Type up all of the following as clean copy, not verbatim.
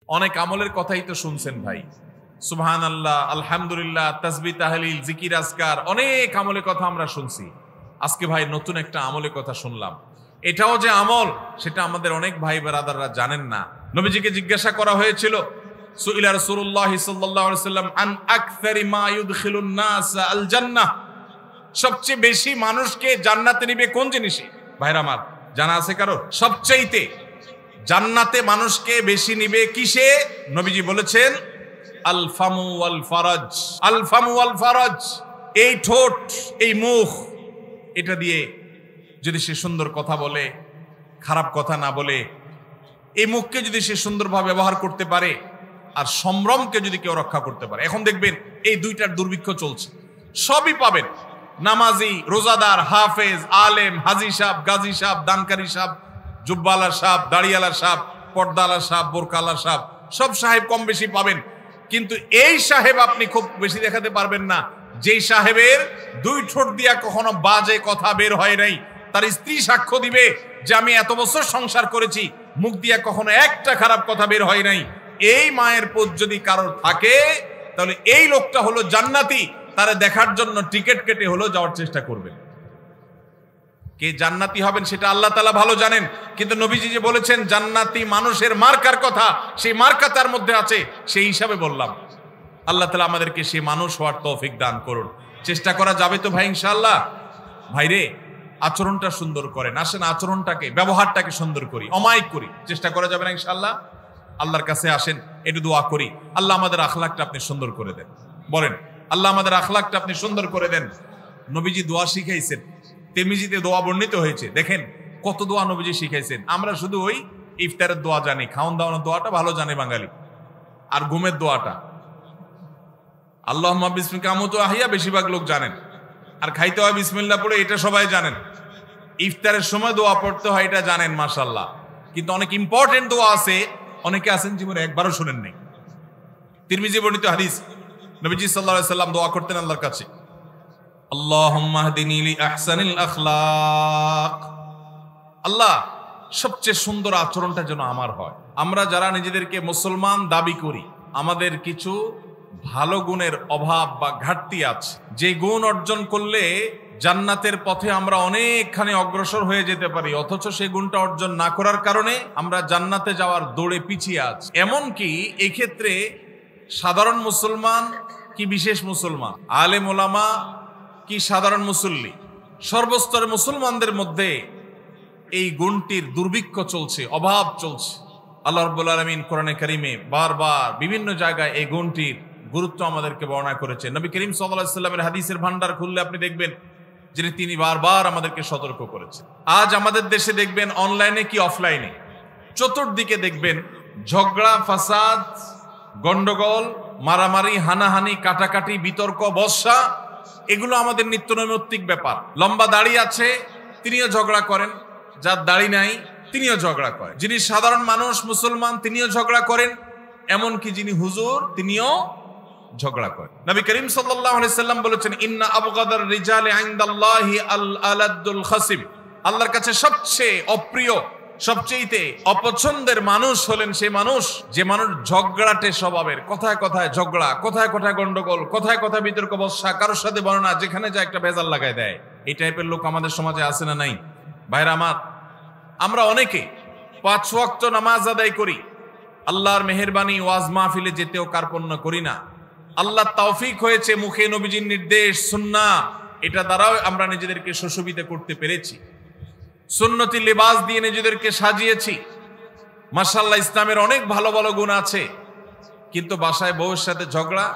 অনেক আমলের কথাই তো শুনছেন ভাই, সুবহানাল্লাহ, আলহামদুলিল্লাহ, তাসবিহ তাহলিল, জিকির আজকার, অনেক আমলের কথা আমরা শুনছি। আজকে ভাই নতুন একটা আমলের কথা শুনলাম। এটাও যে আমল সেটা আমাদের অনেক ভাই ব্রাদাররা জানেন না। নবীজিকে জিজ্ঞাসা করা হয়েছিল, সুইলা রাসূলুল্লাহ সাল্লাল্লাহু আলাইহি ওয়াসাল্লাম আন আকসারি মা ইউদখিলুন নাস আল জান্নাহ, সবচেয়ে বেশি মানুষকে জান্নাতে নিবে কোন জিনিসে? ভাইরা আমার জানা আছে কারো? সবচাইতে জান্নাতে মানুষকে বেশি নিবে কিসে? নবীজি বলেছেন আল ফামু ওয়াল ফারাজ। আল ফামু ওয়াল ফারাজ, এই ঠোঁট, এই মুখ, এটা দিয়ে যদি সে সুন্দর কথা বলে, খারাপ কথা না বলে, এই মুখকে যদি সে সুন্দরভাবে ব্যবহার করতে পারে, আর সম্ভ্রমকে যদি কেউ রক্ষা করতে পারে। এখন দেখবেন এই দুইটার দুর্ভিক্ষ চলছে, সবই পাবেন, নামাজি, রোজাদার, হাফেজ, আলেম, হাজি সাহেব, গাজী সাহেব, দানকারী সাহেব, জুব্বালার সাহেব, দাড়িয়ালার সাহেব, পর্দালার সাহেব, বোরকালার সাহেব, সব সাহেব কম বেশি পাবেন। কিন্তু এই সাহেব আপনি খুব বেশি দেখাতে পারবেন না যেই সাহেবের দুই ঠোঁট দিয়া কখনো বাজে কথা বের হয় নাই। তার স্ত্রী সাক্ষ্য দিবে যে আমি এত বছর সংসার করেছি, মুখ দিয়া কখনো একটা খারাপ কথা বের হয় নাই। এই মায়ের পোদ যদি কারোর থাকে, তাহলে এই লোকটা হলো জান্নাতি। তারে দেখার জন্য টিকিট কেটে হলো যাওয়ার চেষ্টা করবেন। কে জান্নাতি হবেন সেটা আল্লাহ তাআলা ভালো জানেন, কিন্তু নবীজি যে বলেছেন জান্নাতি মানুষের মার্কার কথা, সেই মার্কা তার মধ্যে আছে, সেই হিসাবে বললাম। আল্লাহ তাআলা আমাদেরকে সেই মানুষ হওয়ার তৌফিক দান করুন। চেষ্টা করা যাবে তো ভাই ইনশাআল্লাহ? ভাইরে, আচরণটা সুন্দর করেন, আসেন আচরণটাকে, ব্যবহারটাকে সুন্দর করি, অমায়িক করি। চেষ্টা করা যাবে না ইনশাআল্লাহ? আল্লাহর কাছে আসেন, একটু দোয়া করি, আল্লাহ আমাদের আখলাকটা আপনি সুন্দর করে দেন। বলেন, আল্লাহ আমাদের আখলাকটা আপনি সুন্দর করে দেন। নবীজি দোয়া শিখাইছেন, তিরমিজিতে দোয়া বর্ণিত হয়েছে। দেখেন কত দোয়া নবীজি শিখাইছেন। আমরা শুধু ওই ইফতারের দোয়া জানি, খাওয়ান দাওয়ানোর দোয়াটা ভালো জানে বাঙালি, আর ঘুমের দোয়াটা আল্লাহুম্মা বিসমিকা আমুতু আহিয়া বেশিরভাগ লোক জানেন, আর খাইতে হয় বিসমিল্লাহ পড়ে, এটা সবাই জানেন। ইফতারের সময় দোয়া পড়তে হয়, এটা জানেন মাশাআল্লাহ। কিন্তু অনেক ইম্পর্টেন্ট দোয়া আছে, অনেকে আছেন জীবনে একবারও শুনেন নাই। তিরমিজি বর্ণিত হাদিস, নবীজি সাল্লাল্লাহু আলাইহি সাল্লাম দোয়া করতেন আল্লাহর কাছে, আল্লাহুম্মা হদিনি লি আহসানিল আখলাক, আল্লাহ সবচেয়ে সুন্দর আচরণটা যেন আমার হয়। আমরা যারা নিজেদেরকে মুসলমান দাবি করি, আমাদের কিছু ভালো গুণের অভাব বা ঘাটতি আছে, যে গুণ অর্জন করলে জান্নাতের পথে আমরা অনেকখানি অগ্রসর হয়ে যেতে পারি, অথচ সেই গুণটা অর্জন না করার কারণে আমরা জান্নাতে যাওয়ার দৌড়ে পিছিয়ে আছি। এমনকি এক্ষেত্রে সাধারণ মুসলমান কি বিশেষ মুসলমান, আলেম ওলামা কি সাধারণ মুসল্লি, সর্বস্তরের মুসলমানদের মধ্যে এই গুণটির দুর্ভিক্ষ চলছে, অভাব চলছে। আল্লাহ রাব্বুল আলামিন কোরআনে কারিমে বারবার বিভিন্ন জায়গায় এই গুণটির গুরুত্ব আমাদেরকে বর্ণনা করেছেন। নবী করিম সাল্লাল্লাহু আলাইহি ওয়াসাল্লামের হাদিসের ভান্ডার খুললে আপনি দেখবেন যে তিনি বারবার আমাদেরকে সতর্ক করেছেন। আজ আমাদের দেশে দেখবেন অনলাইনে কি অফলাইনে, চতুর্দিকে দেখবেন ঝগড়া, ফাসাদ, গন্ডগোল, মারামারি, হানাহানি, কাটাকাটি, বিতর্ক, বর্ষা, এগুলো আমাদের নিত্য নৈমিত্তিক ব্যাপার। লম্বা দাড়ি আছে তিনিও ঝগড়া করেন, যার দাড়ি নাই তিনিও ঝগড়া করেন, যিনি সাধারণ মানুষ মুসলমান তিনিও ঝগড়া করেন, এমনকি যিনি হুজুর তিনিও ঝগড়া করেন। নবী করিম সাল্লাল্লাহু আলাইহি সাল্লাম বলেছেন, ইন্না আবগাদার রিজালি ইনদাল্লাহি আল আলাদুল খাসিম, আল্লাহর কাছে সবচেয়ে অপ্রিয়, সবচেয়ে অপছন্দের মানুষ হলেন সেই মানুষ যে মানুষ ঝগড়াটে স্বভাবের, কথায় কথায় ঝগড়া, কথায় কথায় গন্ডগোল, কথায় কথায় বিতর্ক, বর্ষা, কারোর সাথে বর্ণনা, যেখানে যায় একটা ভেজাল লাগাই দেয়। এই টাইপের লোক আমাদের সমাজে আছে না নাই? ভাইরা আমার, আমরা অনেকে 5 ওয়াক্ত নামাজ আদায় করি, আল্লাহর মেহেরবানি ওয়াজ মাহফিলে যেতেও কার্পণ্য করি না। আল্লাহ তৌফিক হয়েছে মুখে নবীজির নির্দেশ সুন্নাহ, এটা দ্বারাও আমরা নিজেদেরকে সুশোভিত করতে পেরেছি। সুন্নতি লিবাস দিয়ে নিজেদেরকে সাজিয়েছি। মাশাআল্লাহ, ইসলামের অনেক ভালো ভালো গুণ আছে, কিন্তু বাসায় বউয়ের সাথে ঝগড়া,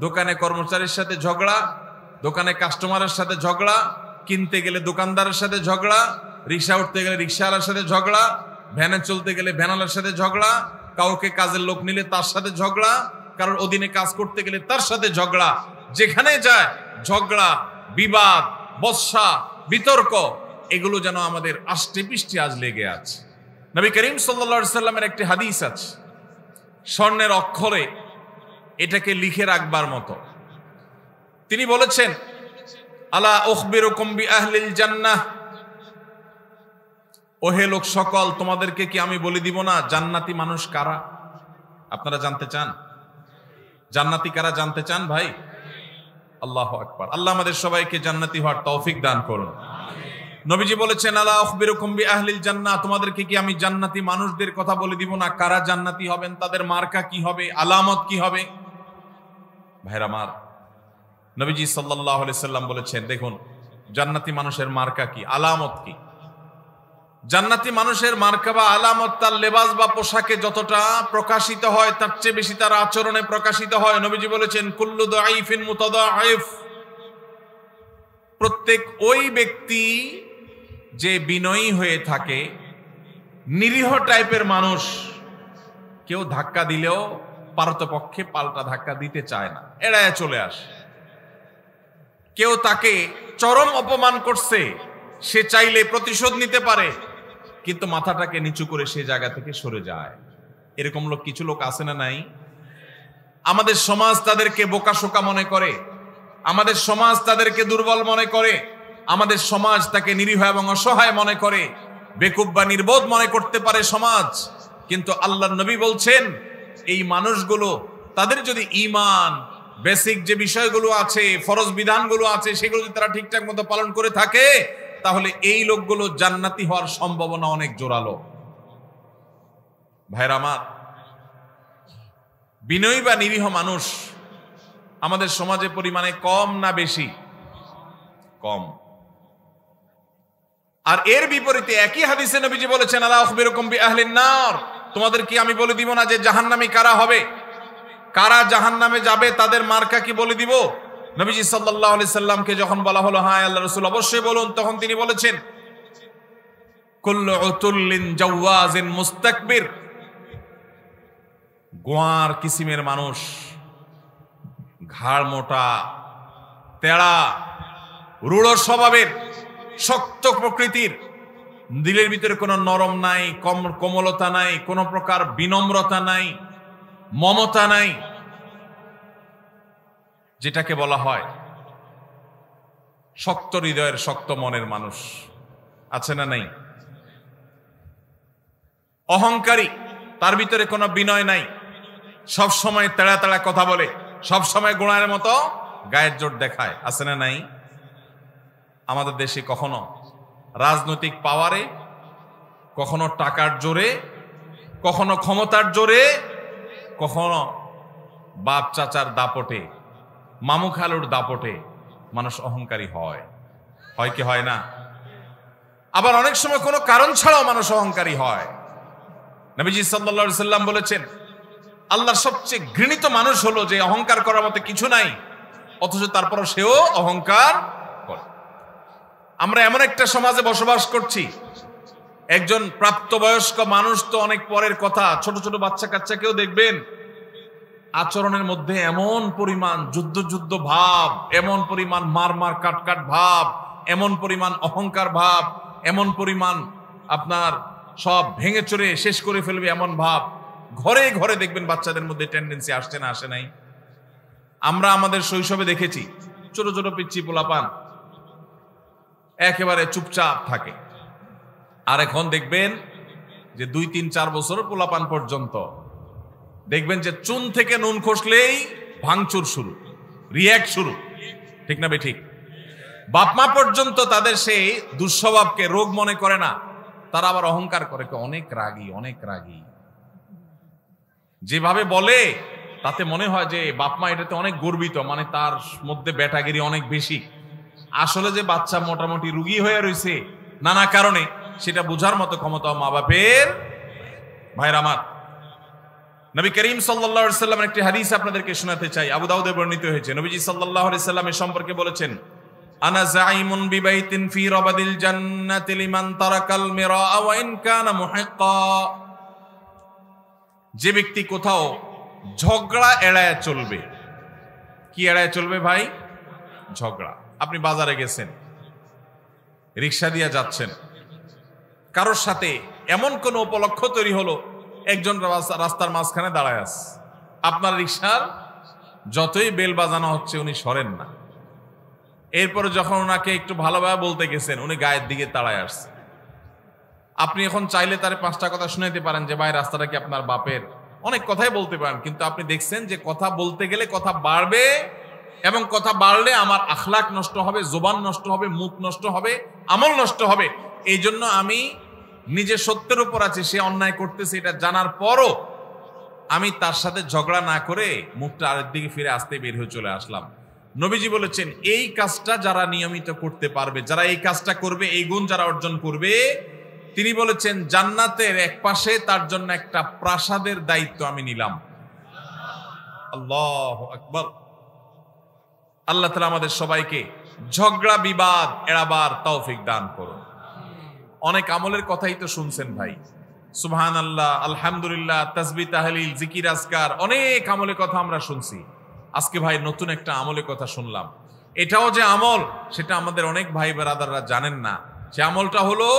দোকানে কর্মচারীর সাথে ঝগড়া, দোকানে কাস্টমারের সাথে ঝগড়া, কিনতে গেলে দোকানদারের সাথে ঝগড়া, রিক্সা উঠতে গেলে রিক্সাওয়ালার সাথে ঝগড়া, ভ্যানে চলতে গেলে ভ্যানওয়ালার সাথে ঝগড়া, কাউকে কাজের লোক নিলে তার সাথে ঝগড়া, কারোর অধীনে কাজ করতে গেলে তার সাথে ঝগড়া। যেখানে যায় ঝগড়া, বিবাদ, বর্ষা, বিতর্ক, এগুলো যেন আমাদের আষ্টে পৃষ্ঠে আজ লেগে আছে। নবী করিম সাল্লাল্লাহু আলাইহি সাল্লামের একটি হাদিস আছে, স্বর্ণের অক্ষরে এটাকে লিখে রাখবার মতো। তিনি বলেছেন, আলা উখবিরুকুম বিআহলিল জান্নাহ, ওহে লোক সকল, তোমাদেরকে কি আমি বলে দিব না জান্নাতি মানুষ কারা? আপনারা জানতে চান জান্নাতি কারা? জানতে চান ভাই? আল্লাহু আকবার। আল্লাহ আমাদের সবাইকে জান্নাতি হওয়ার তৌফিক দান করুন। নবীজি বলেছেন, আলা আখবিরুকুম বিআহলিল জান্নাহ, তোমাদেরকে কি আমি জান্নাতি মানুষদের কথা বলে দিব না? কারা জান্নাতি হবেন, তাদের মার্কা কি হবে, আলামত কি হবে? ভাইরা আমার, নবীজি সাল্লাল্লাহু আলাইহি সাল্লাম বলেছেন, দেখুন জান্নাতি মানুষের মার্কা কি, আলামত কি। জান্নাতি মানুষের মার্কা বা আলামত তার লেবাস বা পোশাকে যতটা প্রকাশিত হয় তার চেয়ে বেশি তার আচরণে প্রকাশিত হয়। নবীজি বলেছেন, কুল্লু দাঈফিন মুতাদাঈফ, প্রত্যেক ওই ব্যক্তি যে বিনয়ী হয়ে থাকে, নিরীহ টাইপের মানুষ, কেউ ধাক্কা দিলেও পারতপক্ষে পাল্টা ধাক্কা দিতে চায় না, এড়ায় চলে আসে। কেউ তাকে চরম অপমান করছে, সে চাইলে প্রতিশোধ নিতে পারে, কিন্তু মাথাটাকে নিচু করে সে জায়গা থেকে সরে যায়। এরকম লোক কিছু লোক আছে না নাই? আমাদের সমাজ তাদেরকে বোকাশোকা মনে করে, আমাদের সমাজ তাদেরকে দুর্বল মনে করে, আমাদের সমাজ তাকে নিরীহ এবং অসহায় মনে করে, বেকুব বা নির্বোধ মনে করতে পারে সমাজ। কিন্তু আল্লাহর নবী বলছেন, এই মানুষগুলো তাদের যদি ঈমান, বেসিক যে বিষয়গুলো আছে, ফরজ বিধানগুলো আছে, সেগুলো যদি তারা ঠিকঠাক মতো পালন করে থাকে, তাহলে এই লোকগুলো জান্নাতি হওয়ার সম্ভাবনা অনেক জোরালো। ভাইরা আমার, বিনয়ী বা নিরীহ মানুষ আমাদের সমাজে পরিমাণে কম না বেশি? কম। আর এর বিপরীতে একই হাদিসে নবীজি বলেছেন, আলা আখবিরুকুম বিআহলিন নার, তোমাদের কি আমি বলে দিব না যে জাহান্নামী কারা হবে, কারা জাহান্নামে যাবে, তাদের মার্কা কি বলে দিব? নবীজি সাল্লাল্লাহু আলাইহি সাল্লামকে যখন বলা হলো, হ্যাঁ আল্লাহ রাসূল অবশ্যই বলুন, তখন তিনি বলেছেন, কুল্লু উতুল্লিন জাওয়াজিন মুস্তাকবির, গোয়ার কিসিমের মানুষ, ঘাড় মোটা, তেড়া, রূঢ় স্বভাবের, শক্ত প্রকৃতির, দিলের ভিতরে কোনো নরম নাই, কোমলতা নাই, কোনো প্রকার বিনম্রতা নাই, মমতা নাই, যেটাকে বলা হয় শক্ত হৃদয়ের, শক্ত মনের মানুষ আছে না নাই? অহংকারী, তার ভিতরে কোনো বিনয় নাই, সব সময় তেড়া তেড়া কথা বলে, সব সময় গোড়ার মতো গায়ের জোর দেখায়, আছে না নাই? আমাদের দেশে কখনো রাজনৈতিক পাওয়ারে, কখনো টাকার জোরে, কখনো ক্ষমতার জোরে, কখনো বাপ চাচার দাপটে, মামু খালুর দাপটে মানুষ অহংকারী হয়, হয় কি হয় না? আবার অনেক সময় কোনো কারণ ছাড়াও মানুষ অহংকারী হয়। নবীজি সাল্লাল্লাহু আলাইহি সাল্লাম বলেছেন, আল্লাহর সবচেয়ে ঘৃণিত মানুষ হলো যে অহংকার করার মতো কিছু নাই, অথচ তারপরও সেও অহংকার করে। আমরা এমন একটা সমাজে বসবাস করছি, একজন প্রাপ্তবয়স্ক মানুষ তো অনেক পরের কথা, ছোট ছোট বাচ্চা কাচ্চাকেও দেখবেন আচরণের মধ্যে এমন পরিমাণ যুদ্ধ যুদ্ধ ভাব, এমন পরিমাণ মার মার কাট কাট ভাব, এমন পরিমাণ অহংকার ভাব, এমন পরিমাণ আপনার সব ভেঙে চড়ে শেষ করে ফেলবে এমন ভাব। ঘরে ঘরে দেখবেন বাচ্চাদের মধ্যে টেন্ডেন্সি আসছে না, আসে নাই? আমরা আমাদের শৈশবে দেখেছি ছোট ছোট পিচ্চি পোলাপান একেবারে চুপচাপ থাকে, আর এখন দেখবেন যে 2, 3, 4 বছর পোলাপান পর্যন্ত দেখবেন যে চুন থেকে নুন খসলেই ভাঙচুর শুরু, রিয়াক্ট শুরু, ঠিক না বেঠিক? বাপমা পর্যন্ত তাদের সেই দুঃস্বভাবকে রোগ মনে করে না, তারা আবার অহংকার করে, অনেক রাগী, অনেক রাগী। যেভাবে বলে তাতে মনে হয় যে বাপমা এটাতে অনেক গর্বিত, মানে তার মধ্যে ব্যাটাগিরি অনেক বেশি। আসলে যে বাচ্চা মোটামুটি রুগী হয়ে রয়েছে নানা কারণে, সেটা বোঝার মতো ক্ষমতা মা বাপের। ভাইরা আমার, নবী করিম সাল্লাল্লাহু আলাইহি সাল্লামের একটি হাদিস আপনাদেরকে শোনাতে চাই, আবু দাউদে বর্ণিত হয়েছে। নবীজি সাল্লাল্লাহু আলাইহি সাল্লামের সম্পর্কে বলেছেন, আনা যাইমুন বিবাইতিন ফি রাবাদিল জান্নাতি লিমান তারাকাল মিরাআ ওয়া ইন কানা মুহিক্কা। যে ব্যক্তি কোথাও ঝগড়া এড়ায় চলবে, কি এড়ায় চলবে ভাই? ঝগড়া। আপনি বাজারে গেছেন, রিক্সা দিয়ে যাচ্ছেন, কারোর সাথে এমন কোন উপলক্ষ তৈরি হলো, একজন রাস্তার মাঝখানে দাঁড়ায় আছে, আপনার রিক্সার যতই বেল বাজানো হচ্ছে উনি সরেন না। এরপরে যখন ওনাকে একটু ভালোভাবে বলতে গেছেন, উনি গায়ের দিকে তাড়ায় আসছে। আপনি এখন চাইলে তার 5টা কথা শুনাইতে পারেন যে ভাই রাস্তাটা কি আপনার বাপের? অনেক কথাই বলতে পারেন, কিন্তু আপনি দেখছেন যে কথা বলতে গেলে কথা বাড়বে, এবং কথা বাড়লে আমার আখলাক নষ্ট হবে, জবান নষ্ট হবে, মুখ নষ্ট হবে, আমল নষ্ট হবে। এই জন্য আমি নিজে সত্যের উপর আছি, সে অন্যায় করতেছে এটা জানার পরও আমি তার সাথে ঝগড়া না করে মুখটা আরেক দিকে ফিরে আসতে বের হয়ে চলে আসলাম। নবীজি বলেছেন এই কাজটা যারা নিয়মিত করতে পারবে, যারা এই কাজটা করবে, এই গুণ যারা অর্জন করবে, তিনি বলেছেন জান্নাতের এক পাশে তার জন্য একটা প্রাসাদের দায়িত্ব আমি নিলাম। আল্লাহু আকবার। আল্লাহ তাআলা আমাদের সবাইকে ঝগড়া বিবাদ এড়াবার তৌফিক দান করুন। অনেক আমলের কথাই তো শুনছেন ভাই, সুবহানাল্লাহ, আলহামদুলিল্লাহ, তাসবিহ, তাহলিল, জিকির, আজকার, অনেক আমলের কথা আমরা শুনছি। আজকে ভাই নতুন একটা আমলের কথা শুনলাম। এটাও যে আমল সেটা আমাদের অনেক ভাই ব্রাদাররা জানেন না। সে আমলটা হলো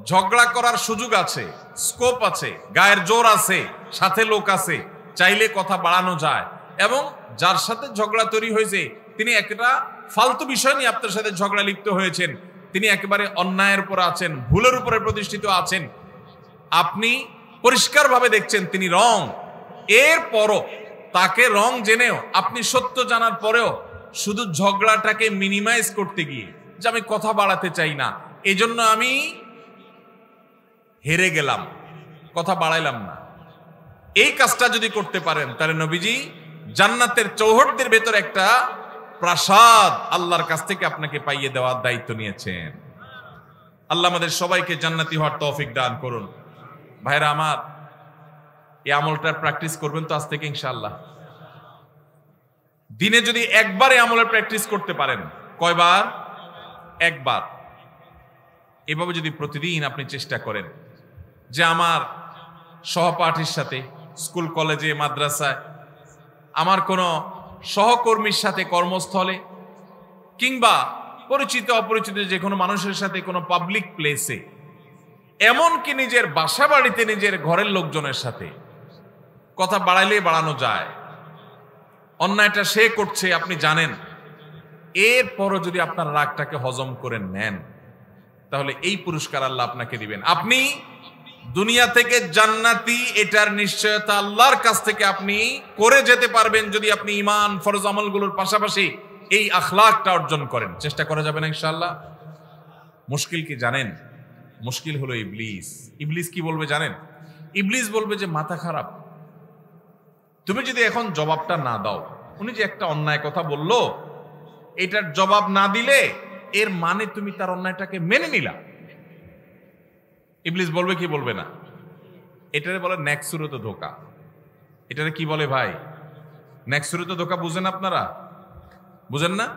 ঝগড়া করার সুযোগ আছে, স্কোপ আছে, গায়ের জোর আছে, সাথে লোক আছে, চাইলে কথা বাড়ানো যায়, এবং যার সাথে ঝগড়া তৈরি হয়েছে তিনি একটা ফালতু বিষয় নিয়ে আপনার সাথে ঝগড়া লিপ্ত হয়েছেন, তিনি একেবারে অন্যায়ের উপর আছেন, ভুলের উপরে প্রতিষ্ঠিত আছেন, আপনি পরিষ্কারভাবে দেখছেন তিনি রং, এরপরও তাকে রং জেনেও আপনি সত্য জানার পরেও শুধু ঝগড়াটাকে মিনিমাইজ করতে গিয়ে যে আমি কথা বাড়াতে চাই না, এই জন্য আমি হেরে গেলাম, কথা বাড়াইলাম না, এই কাজটা যদি করতে পারেন তাহলে নবীজি জান্নাতের চৌহদ্দির ভেতর একটা প্রাসাদ আল্লাহর কাছ থেকে আপনাকে পাইয়ে দেওয়ার দায়িত্ব নিয়েছেন। আল্লাহ আমাদের সবাইকে জান্নাতি হওয়ার তৌফিক দান করুন। ভাইরা আমার, এই আমলটার প্র্যাকটিস করবেন তো আজ থেকে ইনশাআল্লাহ। দিনে যদি একবার এই আমলের প্র্যাকটিস করতে পারেন, কয়বার? একবার। এভাবে যদি প্রতিদিন আপনি চেষ্টা করেন যে আমার সহপাঠীর সাথে, স্কুল কলেজে মাদ্রাসায়, আমার কোনো সহকর্মীর সাথে কর্মস্থলে, কিংবা পরিচিত অপরিচিত যে কোনো মানুষের সাথে কোনো পাবলিক প্লেসে, এমনকি নিজের বাসা বাড়িতে নিজের ঘরের লোকজনের সাথে কথা বাড়াইলেই বাড়ানো যায়। অন্যায়টা সে করছে আপনি জানেন, এরপরও যদি আপনার রাগটাকে হজম করে নেন তাহলে এই পুরস্কার আল্লাহ আপনাকে দিবেন। আপনি দুনিয়া থেকে জান্নাতি, এটার নিশ্চয়তা আল্লাহর কাছ থেকে আপনি করে যেতে পারবেন যদি আপনি ঈমান, ফরজ আমলগুলোর পাশাপাশি এই আখলাকটা অর্জন করেন। চেষ্টা করা যাবে না ইনশাআল্লাহ? মুশকিল কি জানেন? মুশকিল হলো ইবলিস। ইবলিস কি বলবে জানেন? ইবলিস বলবে যে মাথা খারাপ, তুমি যদি এখন জবাবটা না দাও, উনি যে একটা অন্যায় কথা বললো এটার জবাব না দিলে এর মানে তুমি তার অন্যায়টাকে মেনে নিলা। ইবলিস বলবে কি বলবে না? এটারে বলে নেক্সুরত ধোকা। এটারে কি বলে ভাই? নেক্সুরত ধোকা। বুঝেন আপনারা? বুঝেন না?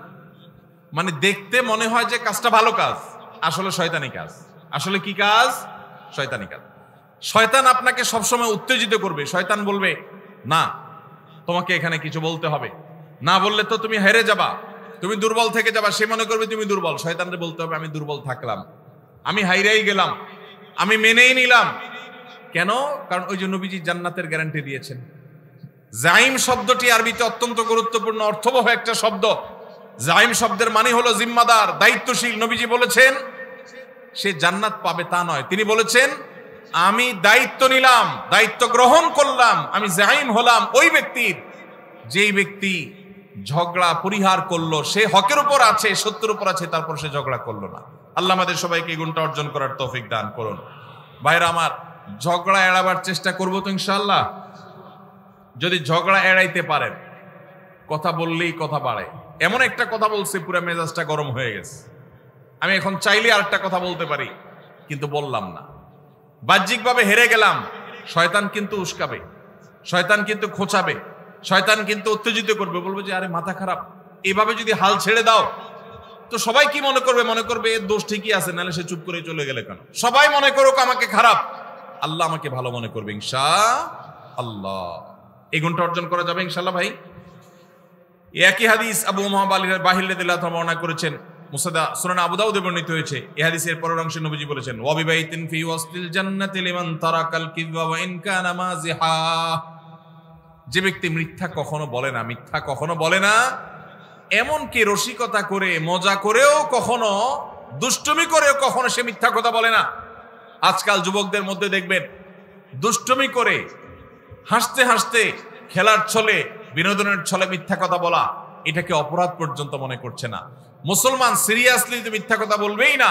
মানে দেখতে মনে হয় যে কাজটা ভালো কাজ, আসলে শয়তানি কাজ। আসলে কি কাজ? শয়তানি কাজ। শয়তান আপনাকে সবসময় উত্তেজিত করবে। শয়তান বলবে না, তোমাকে এখানে কিছু বলতে হবে, না বললে তো তুমি হেরে যাবা, তুমি দুর্বল থেকে যাবা। সে মনে করবে তুমি দুর্বল, শয়তানরে বলতে হবে আমি দুর্বল থাকলাম, আমি হাইরাই গেলাম, আমি মেনেই নিলাম। কেন? কারণ ওই যে নবীজি জান্নাতের গ্যারান্টি দিয়েছেন। জাইম শব্দটি আরবিতে অত্যন্ত গুরুত্বপূর্ণ, অর্থবহ একটা শব্দ। জাইম শব্দের মানে হলো জিম্মাদার, দায়িত্বশীল। নবীজি বলেছেন সে জান্নাত পাবে তা নয়, তিনি বলেছেন আমি দায়িত্ব নিলাম, দায়িত্ব গ্রহণ করলাম, আমি জাইম হলাম ওই ব্যক্তির যেই ব্যক্তি ঝগড়া পরিহার করলো, সে হকের উপর আছে, সত্যের উপর আছে, তারপর সে ঝগড়া করলো না। আল্লাহ আমাদের সবাইকে এই গুণটা অর্জন করার তৌফিক দান করুন। ভাইরা আমার, ঝগড়া এড়াবার চেষ্টা করবো তো ইনশাআল্লাহ। যদি ঝগড়া এড়াইতে পারেন, কথা বললেই কথা বাড়ে। এমন একটা কথা বলছে পুরো মেজাজটা গরম হয়ে গেছে, আমি এখন চাইলে আরেকটা কথা বলতে পারি কিন্তু বললাম না, বাহ্যিকভাবে হেরে গেলাম। শয়তান কিন্তু উস্কাবে, শয়তান কিন্তু খোঁচাবে, শয়তান কিন্তু উত্তেজিত করবে, বলবে যে আরে মাথা খারাপ, এইভাবে যদি হাল ছেড়ে দাও তো সবাই কি মনে করবে? মনে করবে এর দোষ ঠিকই আছে, নাহলে সে চুপ করে চলে গেলে কেন? সবাই মনে করুক আমাকে খারাপ, আল্লাহ আমাকে ভালো মনে করবে ইনশাআল্লাহ। এই গুণটা অর্জন করা যাবে ইনশাআল্লাহ। ভাই, একই হাদিস আবু উমামা বাহির রাদিয়াল্লাহু তাআলা বর্ণনা করেছেন, মুসনাদ সুনান আবু দাউদে বর্ণিত হয়েছে। এই হাদিসের পরের অংশে নবীজি বলেছেন ওয়া বিবাইতিন ফি ওয়াসলিল জান্নাতি লিমান তারাকাল কিযবা ওয়া ইন কানা মাযিহা। যে ব্যক্তি মিথ্যা কখনো বলে না, মিথ্যা কখনো বলে না, এমনকি রসিকতা করে, মজা করেও কখনো, দুষ্টুমি করেও কখনো সে মিথ্যা কথা বলে না। আজকাল যুবকদের মধ্যে দেখবেন দুষ্টুমি করে হাসতে হাসতে খেলার ছলে বিনোদনের ছলে মিথ্যা কথা বলা এটাকে অপরাধ পর্যন্ত মনে করছে না। মুসলমান সিরিয়াসলি তো মিথ্যা কথা বলবেই না,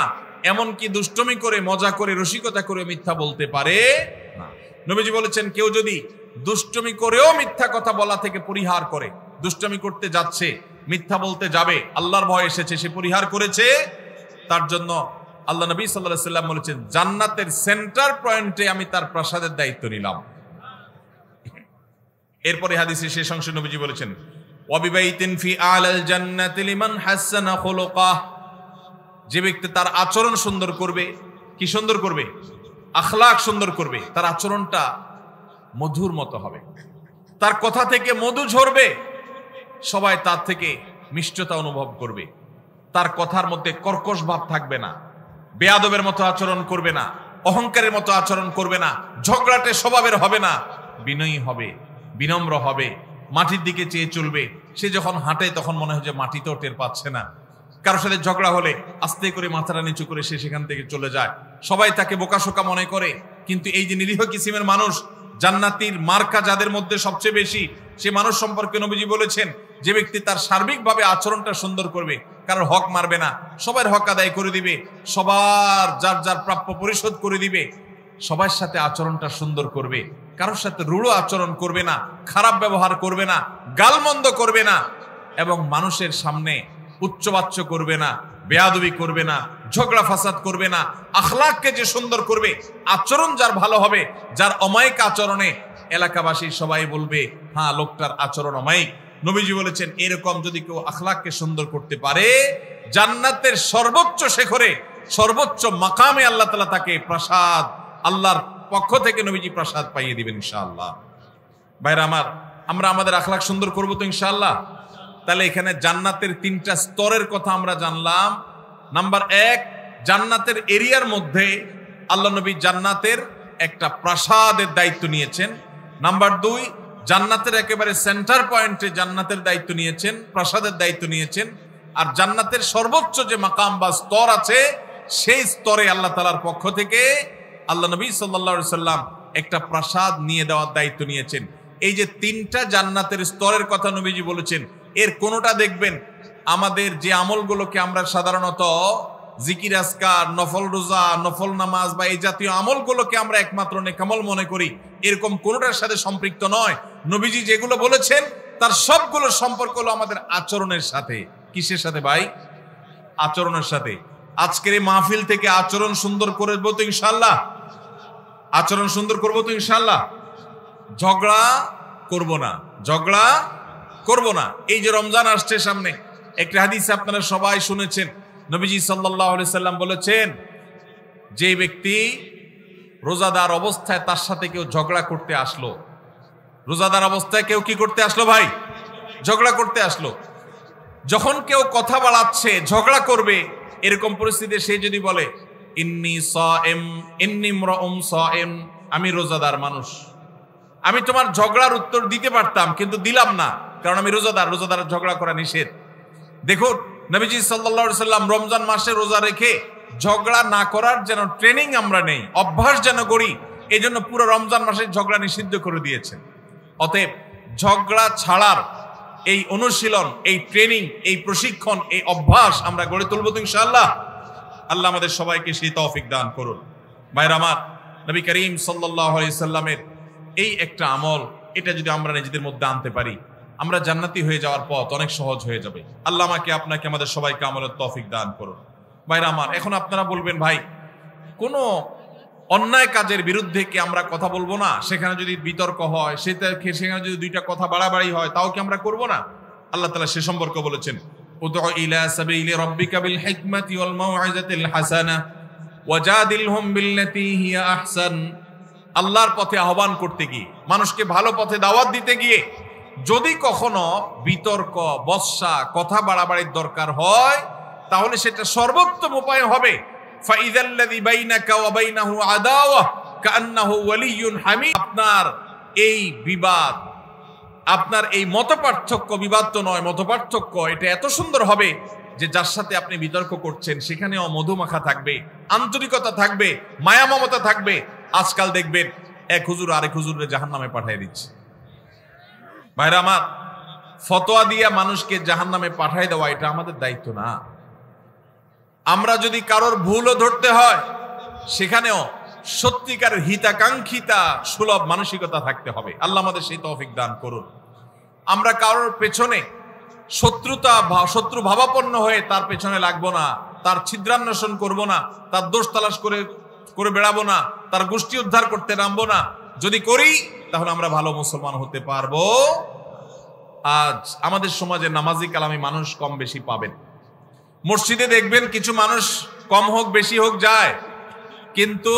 এমনকি দুষ্টমি করে মজা করে রসিকতা করে মিথ্যা বলতে পারে না। নবীজি বলেছেন কেউ যদি দুষ্টমি করেও মিথ্যা কথা বলা থেকে পরিহার করে, দুষ্টমি করতে যাচ্ছে মিথ্যা বলতে যাবে, আল্লাহর ভয় এসেছে সে পরিহার করেছে, তার জন্য আল্লাহ নবী সাল্লাল্লাহু আলাইহি ওয়াসাল্লাম বলেছেন জান্নাতের সেন্টার পয়েন্টে আমি তার প্রাসাদের দায়িত্ব নিলাম। এরপরে হাদিসের শেষ অংশে নবীজি বলেছেন ওয়াবিবাইতিন ফি আলাল জান্নাতি লিমান হাসানা খুলুকাহ, যে ব্যক্তি তার আচরণ সুন্দর করবে, কি সুন্দর করবে? আখলাক সুন্দর করবে, তার আচরণটা মধুর মতো হবে, তার কথা থেকে মধু ঝরবে, সবাই তার থেকে মিষ্টতা অনুভব করবে, তার কথার মধ্যে কর্কশ ভাব থাকবে না, বেয়াদবের মতো আচরণ করবে না, অহংকারের মতো আচরণ করবে না, ঝগড়াটে স্বভাবের হবে না, বিনয়ী হবে, বিনম্র হবে, মাটির দিকে চেয়ে চলবে। সে যখন হাঁটে তখন মনে হয় যে মাটিতেও টের পাচ্ছে না। কারোর সাথে ঝগড়া হলে আস্তে করে মাথাটা নিচু করে সে সেখান থেকে চলে যায়। সবাই তাকে বোকাশোকা মনে করে, কিন্তু এই যে নিরীহ কিসিমের মানুষ, জান্নাতীর মার্কা যাদের মধ্যে সবচেয়ে বেশি, সে মানুষ সম্পর্কে নবীজি বলেছেন যে ব্যক্তি তার সার্বিকভাবে আচরণটা সুন্দর করবে, কারোর হক মারবে না, সবার হক আদায় করে দিবে, সবার যার যার প্রাপ্য পরিশোধ করে দিবে, সবার সাথে আচরণটা সুন্দর করবে, কারোর সাথে রূঢ় আচরণ করবে না, খারাপ ব্যবহার করবে না, গালমন্দ করবে না, এবং মানুষের সামনে উচ্চবাচ্য করবে না, বেয়াদবি করবে না, ঝগড়া ফাসাদ করবে না। আখলাককে যে সুন্দর করবে, আচরণ যার ভালো হবে, যার অমায়িক আচরণে এলাকাবাসী সবাই বলবে হ্যাঁ লোকটার আচরণ অমায়িক। নবীজি বলেছেন এরকম যদি কেউ আখলাককে সুন্দর করতে পারে, জান্নাতের সর্বোচ্চ শিখরে সর্বোচ্চ মাকামে আল্লাহ তাআলা তাকে প্রাসাদ, আল্লাহর পক্ষ থেকে নবীজি প্রাসাদ পাইয়ে দিবেন ইনশাআল্লাহ। ভাইরা আমার, আমরা আমাদের আখলাক সুন্দর করবো তো ইনশাআল্লাহ। তাহলে এখানে জান্নাতের 3টা স্তরের কথা আমরা জানলাম। নাম্বার 1, জান্নাতের এরিয়ার মধ্যে আল্লাহ নবী জান্নাতের একটা প্রাসাদের দায়িত্ব নিয়েছেন। নাম্বার 2, জান্নাতের একেবারে সেন্টার পয়েন্টে জান্নাতের দায়িত্ব নিয়েছেন, প্রাসাদের দায়িত্ব নিয়েছেন। আর জান্নাতের সর্বোচ্চ যে মাকাম বা স্তর আছে, সেই স্তরে আল্লাহ তাআলার পক্ষ থেকে আল্লাহ নবী সাল্লাল্লাহু আলাইহি সাল্লাম একটা প্রাসাদ নিয়ে দেওয়ার দায়িত্ব নিয়েছেন। এই যে 3টা জান্নাতের স্তরের কথা নবীজি বলেছেন, এর কোনোটা দেখবেন আমাদের যে আমলগুলোকে আমরা সাধারণত জিকির আজকার, নফল রোজা, নফল নামাজ বা এই জাতীয় আমলগুলোকে আমরা একমাত্র নেকামল মনে করি, এরকম কোনোটার সাথে সম্পৃক্ত নয়। নবীজি যেগুলো বলেছেন তার সবগুলোর সম্পর্ক হলো আমাদের আচরণের সাথে। কিসের সাথে ভাই? আচরণের সাথে। আজকের এই মাহফিল থেকে আচরণ সুন্দর করবো তো ইনশাআল্লাহ, আচরণ সুন্দর করবো তো ইনশাআল্লাহ। ঝগড়া করব না, ঝগড়া করব না। এই যে রমজান আসছে সামনে, একটা হাদিস আপনারা সবাই শুনেছেন, নবীজি সাল্লাল্লাহু আলাইহি সাল্লাম বলেছেন যে ব্যক্তি রোজাদার অবস্থায় তার সাথে কেউ ঝগড়া করতে আসলো, রোজাদার অবস্থায় কেউ কি করতে আসলো ভাই? ঝগড়া করতে আসলো। যখন কেউ কথা বাড়াচ্ছে, ঝগড়া করবে, এরকম পরিস্থিতিতে সে যদি বলে ইন্নী সায়েম, ইন্নী ইমরাউম সায়েম, আমি রোজাদার মানুষ, আমি তোমার ঝগড়ার উত্তর দিতে পারতাম কিন্তু দিলাম না, কারণ আমি রোজাদার, রোজাদার ঝগড়া করা নিষেধ। দেখুন নবীজি সাল্লাল্লাহু আলাইহি সাল্লাম রমজান মাসে রোজা রেখে ঝগড়া না করার যেন ট্রেনিং আমরা নেই, অভ্যাস যেন করি, এই জন্য পুরো রমজান মাসে ঝগড়া নিষিদ্ধ করে দিয়েছেন। অতএব ঝগড়া ছাড়ার এই অনুশীলন, এই ট্রেনিং, এই প্রশিক্ষণ, এই অভ্যাস আমরা গড়ে তুলব তো ইনশাআল্লাহ। আল্লাহ আমাদের সবাইকে সেই তৌফিক দান করুন। ভাইরা আমার, নবী করিম সাল্লাল্লাহু আলাইহি সাল্লামের এই একটা আমল, এটা যদি আমরা নিজেদের মধ্যে আনতে পারি, আমরা জান্নাতি হয়ে যাওয়ার পথ অনেক সহজ হয়ে যাবে। আল্লাহ আমাকে, আপনাকে, আমাদের সবাইকে আমলের তৌফিক দান করুন। ভাইরা আমার, এখন আপনারা বলবেন ভাই কোনো অন্যায় কাজের বিরুদ্ধে কি আমরা কথা বলবো না? সেখানে যদি বিতর্ক হয়, সেখানে যদি 2টা কথা বাড়াবাড়ি হয়, তাও কি আমরা করব না? আল্লাহ তাআলা সে সম্পর্কে বলেছেন উদউ ইলা সাবিলি রাব্বিকা বিল হিকমাতি ওয়াল মাউইযাতিল হাসানা ওয়াজাদিলহুম বিল্লাতী হিয়া আহসান। আল্লাহর পথে আহ্বান করতে গিয়ে, মানুষকে ভালো পথে দাওয়াত দিতে গিয়ে যদি কখনো বিতর্ক, বর্ষা, কথা বাড়াবাড়ির দরকার হয়, তাহলে সেটা সর্বোত্তম উপায় হবে ফাইযাল্লাযী বাইনাকা ওয়া বাইনাহু আদাওয়া কাআন্নাহু ওয়ালিয়্যুন হামিদ। আপনার এই বিবাদ, আপনার এই মতপার্থক্য, বিবাদ তো নয়, মতপার্থক্য, এটা এত সুন্দর হবে যে যার সাথে আপনি বিতর্ক করছেন সেখানেও মধুমাখা থাকবে, আন্তরিকতা থাকবে, মায়া মমতা থাকবে। আজকাল দেখবেন এক হুজুর আরেক হুজুরে জাহান্নামে পাঠিয়ে দিচ্ছে। ভাইরা আমার, ফতোয়া দিয়া মানুষকে জাহান্নামে পাঠিয়ে দেওয়া এটা আমাদের দায়িত্ব না। আমরা যদি কারোর ভুলও ধরতে হয়, সেখানেও সত্যিকারের হিতাকাঙ্ক্ষিতা সুলভ মানসিকতা থাকতে হবে। আল্লাহ আমাদের সেই তৌফিক দান করুন। আমরা কারোর পেছনে শত্রু ভাবাপন্ন হয়ে তার পেছনে লাগবো না, তার ছিদ্রান্বেষণ করবো না, তার দোষ তালাশ করে বেড়াবো না, তার গোষ্ঠী উদ্ধার করতে নামবো না। যদি করি তাহলে আমরা ভালো মুসলমান হতে পারবো। আজ আমাদের সমাজে নামাজি কালামি মানুষ কম বেশি পাবেন। মসজিদে দেখবেন কিছু মানুষ কম হোক বেশি হোক যায়, কিন্তু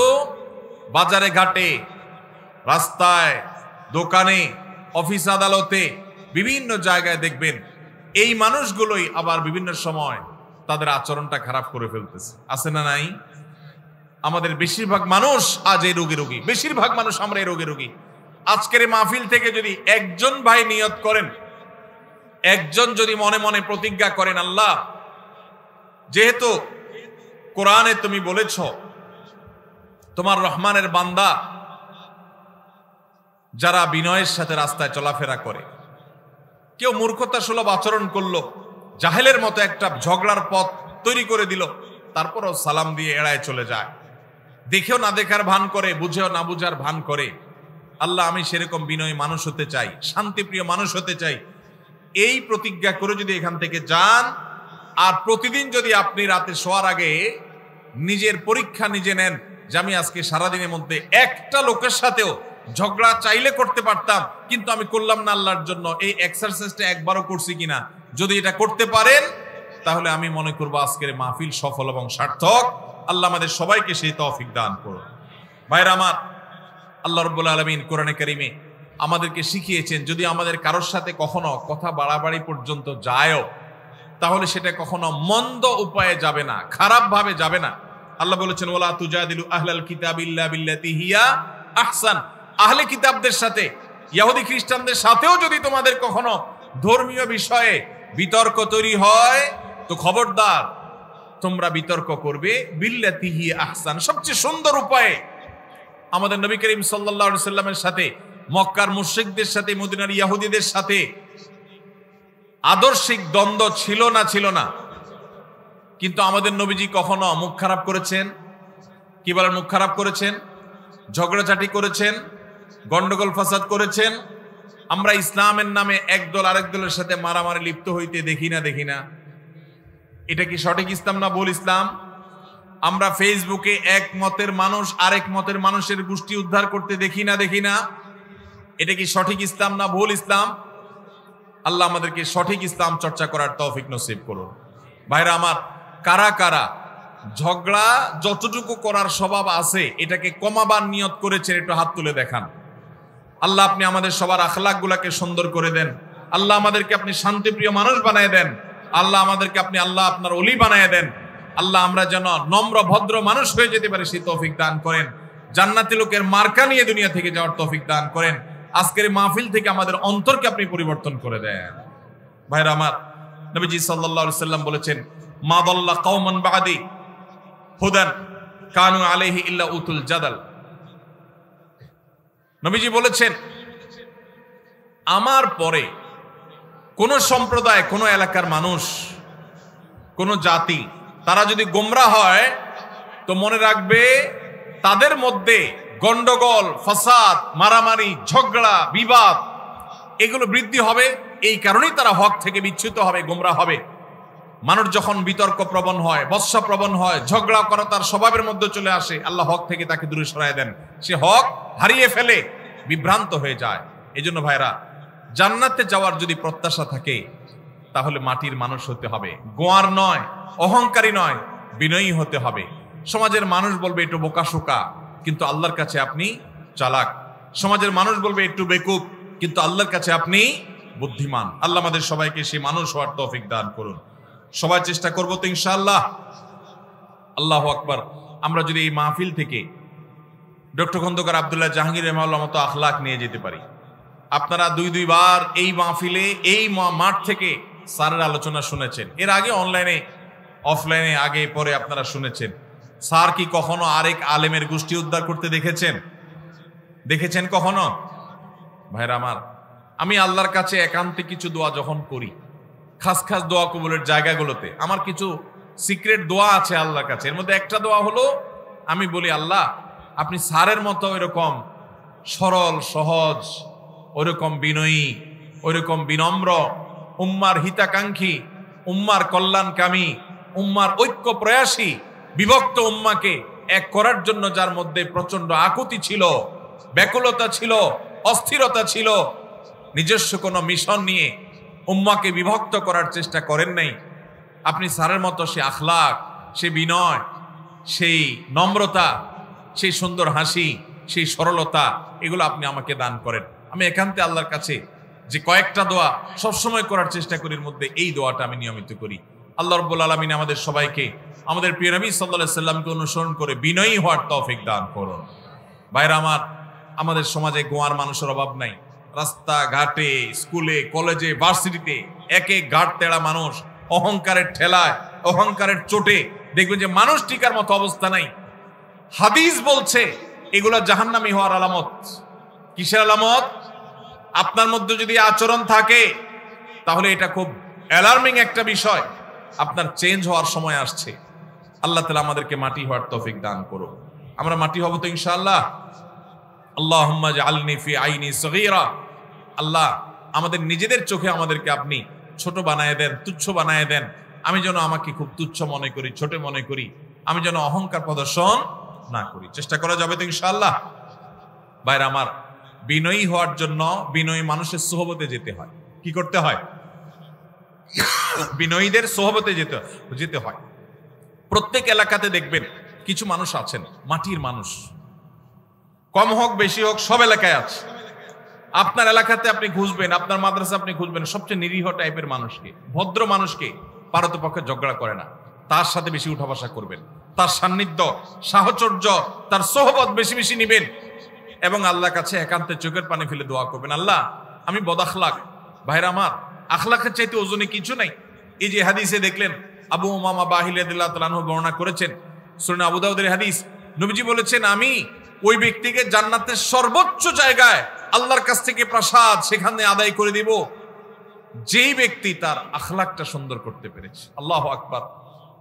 বাজারে ঘাটে, রাস্তায়, দোকানে, অফিস আদালতে, বিভিন্ন জায়গায় দেখবেন এই মানুষগুলোই আবার বিভিন্ন সময় তাদের আচরণটা খারাপ করে ফেলতেছে। আছে না নাই? আমাদের বেশিরভাগ মানুষ আজ এই রোগী, বেশিরভাগ মানুষ আমরা এই রোগী। আজকের এই মাহফিল থেকে যদি একজন ভাই নিয়ত করেন, একজন যদি মনে মনে প্রতিজ্ঞা করেন, আল্লাহ যেহেতু কোরআনে তুমি বলেছ তোমার রহমানের বান্দা যারা বিনয়ের সাথে রাস্তায় চলাফেরা করে, কেউ মূর্খতা সুলভ আচরণ করলো, জাহেলের মতো একটা ঝগড়ার পথ তৈরি করে দিল, তারপরও সালাম দিয়ে এড়ায় চলে যায়, দেখেও না দেখার ভান করে, বুঝেও না বুঝার ভান করে। আল্লাহ আমি সেরকম বিনয়ী মানুষ হতে চাই, শান্তিপ্রিয় মানুষ হতে চাই। এই প্রতিজ্ঞা করে যদি এখান থেকে যান, আর প্রতিদিন যদি আপনি রাতে শোয়ার আগে নিজের পরীক্ষা নিজে নেন যে আমি আজকে সারাদিনের মধ্যে একটা লোকের সাথেও ঝগড়া চাইলে করতে পারতাম, কিন্তু আমি করলাম না আল্লাহর জন্য, এই এক্সারসাইজটা একবারও করছি কিনা, যদি এটা করতে পারেন তাহলে আমি মনে করবো আজকের মাহফিল সফল এবং সার্থক। আল্লাহ আমাদের সবাইকে সেই তৌফিক দান করুন। ভাইরা আমার, আল্লাহ রাব্বুল আলামিন কোরআনে কারীমে আমাদেরকে শিখিয়েছেন, যদি আমাদের কারোর সাথে কখনো কথা বাড়াবাড়ি পর্যন্ত যায়ও, তাহলে সেটা কখনো মন্দ উপায়ে যাবে না, খারাপ ভাবে যাবে না। আল্লাহ বলেছেন, ওয়ালা তুজাদিলু আহলাল কিতাবি ইল্লা বিল্লাতি হিয়া আহসান। আহলে কিতাবদের সাথে, ইহুদি খ্রিস্টানদের সাথেও যদি তোমাদের কখনো ধর্মীয় বিষয়ে বিতর্ক তৈরি হয়, তো খবরদার তোমরা বিতর্ক করবে বিল্লাতি হিয়া আহসান, সবচেয়ে সুন্দর উপায়ে। আমাদের নবী করিম সাল্লাল্লাহু আলাইহি সাল্লামের সাথে মক্কার মুশরিকদের সাথে, মদিনার ইহুদিদের সাথে আদর্শিক দ্বন্দ্ব ছিল না, কিন্তু আমাদের নবীজি কখনো মুখ খারাপ করেছেন? কি বলেন? মুখ খারাপ করেছেন, ঝগড়াঝাটি করেছেন, গন্ডগোল ফাসাদ করেছেন। আমরা ইসলামের নামে একদল আরেক দলের সাথে মারামারি লিপ্ত হইতে দেখি না? এটা কি সঠিক ইসলাম না ভুল ইসলাম? আমরা ফেসবুকে এক মতের মানুষ আরেক মতের মানুষের গোষ্ঠী উদ্ধার করতে দেখি না? এটা কি সঠিক ইসলাম না ভুল ইসলাম? আল্লাহ আমাদেরকে সঠিক ইসলাম চর্চা করার তৌফিক নসিব করুন। ভাইরা আমার, কারা কারা ঝগড়া যতটুকু করার স্বভাব আছে এটাকে কমাবার নিয়ত করেছেন, একটু হাত তুলে দেখান। আল্লাহ আপনি আমাদের সবার আখলাক গুলাকে সুন্দর করে দেন। আল্লাহ আমাদেরকে আপনি শান্তিপ্রিয় মানুষ বানায় দেন। আল্লাহ আমাদেরকে আপনি আল্লাহ আপনার ওলি বানায় দেন। আল্লাহ আমরা যেন নম্র ভদ্র মানুষ হয়ে যেতে পারি সেই তৌফিক দান করেন। জান্নাতি লোকের মার্কা নিয়ে দুনিয়া থেকে যাওয়ার তৌফিক দান করেন। আজকের মাহফিল থেকে আমাদের অন্তরকে আপনি পরিবর্তন করে দেন। ভাইরা আমার, নবীজি সাল্লাল্লাহু আলাইহি সাল্লাম বলেছেন, মা দাল্লা কওমান বাদি হুদান কানু আলাইহি ইল্লা উতুল জাদাল। নবীজি বলেছেন, আমার পরে কোন সম্প্রদায়, কোন এলাকার মানুষ, কোন জাতি, তারা যদি গোমরা হয় তো মনে রাখবে তাদের মধ্যে গন্ডগোল, ফাসাদ, মারামারি, ঝগড়া, বিবাদ এগুলো বৃদ্ধি হবে। এই কারণেই তারা হক থেকে বিচ্যুত হবে, গোমরা হবে। মানুষ যখন বিতর্ক প্রবণ হয়, বৎসা প্রবণ হয়, ঝগড়া করা তার স্বভাবের মধ্যে চলে আসে, আল্লাহ হক থেকে তাকে দূরে সরায় দেন। সে হক হারিয়ে ফেলে, বিভ্রান্ত হয়ে যায়। এই জন্য ভাইরা, জান্নাতে যাওয়ার যদি প্রত্যাশা থাকে তাহলে মাটির মানুষ হতে হবে, গোয়ার নয়, অহংকারী নয়, বিনয়ী হতে হবে। সমাজের মানুষ বলবে একটু বোকাশোকা, কিন্তু আল্লাহর কাছে আপনি চালাক। সমাজের মানুষ বলবে একটু বেকুব, কিন্তু আল্লাহর কাছে আপনি বুদ্ধিমান। আল্লাহ আমাদের সবাইকে সেই মানুষ হওয়ার তৌফিক দান করুন। সবাই চেষ্টা করবো তো ইনশাআল্লাহ। আল্লাহু আকবার। আমরা যদি এই মাহফিল থেকে ডক্টর খন্দকার আব্দুল্লাহ জাহাঙ্গীর রাহিমাহুল্লাহ মতো আখলাক নিয়ে যেতে পারি। আপনারা দুইবার এই মাহফিলে, এই মাঠ থেকে স্যারের আলোচনা শুনেছেন, এর আগে অনলাইনে অফলাইনে আগে পরে আপনারা শুনেছেন। স্যার কি কখনো আরেক আলেমের গোষ্ঠী উদ্ধার করতে দেখেছেন? দেখেছেন কখনো? ভাইরা আমার, আমি আল্লাহর কাছে একান্তে কিছু দোয়া যখন করি, খাস খাস দোয়া কবুলের জায়গাগুলোতে আমার কিছু সিক্রেট দোয়া আছে আল্লাহর কাছে। এর মধ্যে একটা দোয়া হলো, আমি বলি আল্লাহ আপনি স্যারের মতো ওইরকম সরল সহজ, ওইরকম বিনয়ী, ওইরকম বিনম্র, উম্মার হিতাকাঙ্ক্ষী, উম্মার কল্যাণকামী, উম্মার ঐক্য প্রয়াসী, বিভক্ত উম্মাকে এক করার জন্য যার মধ্যে প্রচন্ড আকুতি ছিল, ব্যাকুলতা ছিল, অস্থিরতা ছিল, নিজস্ব কোনো মিশন নিয়ে উম্মাকে বিভক্ত করার চেষ্টা করেন নাই, আপনি স্যারের মতো সে আখলাক, সে বিনয়, সেই নম্রতা, সেই সুন্দর হাসি, সেই সরলতা, এগুলো আপনি আমাকে দান করেন। আমি একান্তে আল্লাহর কাছে যে কয়েকটা দোয়া সবসময় করার চেষ্টা করি, এর মধ্যে এই দোয়াটা আমি নিয়মিত করি। আল্লাহ রাব্বুল আলামিন আমাদের সবাইকে আমাদের প্রিয় নবী সাল্লাল্লাহু আলাইহি সাল্লামকে অনুসরণ করে বিনয়ী হওয়ার তৌফিক দান করুন। ভাইরা আমার, আমাদের সমাজে গোয়ার মানুষের অভাব নাই। রাস্তা ঘাটে, স্কুলে, কলেজে, ভার্সিটিতে এক এক ঘাট তেড়া মানুষ, অহংকারের ঠেলায়, অহংকারের চোটে দেখবেন যে মানুষ টিকার মতো অবস্থা নাই। হাদিস বলছে এগুলো জাহান্নামী হওয়ার আলামত। কিসের আলামত? আপনার মধ্যে যদি আচরণ থাকে তাহলে এটা খুব অ্যালার্মিং একটা বিষয়, আপনার চেঞ্জ হওয়ার সময় আসছে। আল্লাহ তাআলা আমাদেরকে মাটি হওয়ার তৌফিক দান করুন। আমরা মাটি হব তো ইনশাআল্লাহ। আল্লাহুম্মা জাআলনি ফি আইনি সগীরা। আল্লাহ আমাদের নিজেদের চোখে আমাদেরকে আপনি ছোট বানায় দেন, তুচ্ছ বানায় দেন। আমি যেন আমাকে খুব তুচ্ছ মনে করি, ছোট মনে করি, আমি যেন অহংকার প্রদর্শন না করি। চেষ্টা করা যাবে তো ইনশাআল্লাহ। ভাইরা আমার, বিনয়ী হওয়ার জন্য বিনয়ী মানুষের সোহবতে যেতে হয়। কি করতে হয়? বিনয়ীদের সোহবতে যেতে হয়। প্রত্যেক এলাকাতে দেখবেন কিছু মানুষ আছেন মাটির মানুষ, কম হোক বেশি হোক সব এলাকায় আছে। আপনার এলাকাতে আপনি খুঁজবেন, আপনার মাদ্রাসা আপনি খুঁজবেন, সবচেয়ে নিরীহ টাইপের মানুষকে, ভদ্র মানুষকে, পারতপক্ষে ঝগড়া করে না, তার সাথে বেশি উঠা বসা করবেন, তার সান্নিধ্য, সাহচর্য, তার সোহবত বেশি বেশি নিবেন এবং আল্লাহর কাছে একান্তে চোখের পানি ফেলে দোয়া করবেন, আল্লাহ আমি বদাখলাক। ভাইরা আমার, আখলাকের চাইতে ওজনে কিছু নাই। এই যে হাদিসে দেখলেন আবু উমামা বাহিল রাদিয়াল্লাহু তাআলা আনহু বর্ণনা করেছেন, সুনান আবু দাউদের হাদিস, নবীজি বলেছেন আমি ওই ব্যক্তিকে জান্নাতের সর্বোচ্চ জায়গায় আল্লাহর কাছ থেকে প্রসাদ সেখানে আদায় করে দিব যেই ব্যক্তি তার আখলাকটা সুন্দর করতে পেরেছে। আল্লাহু আকবার।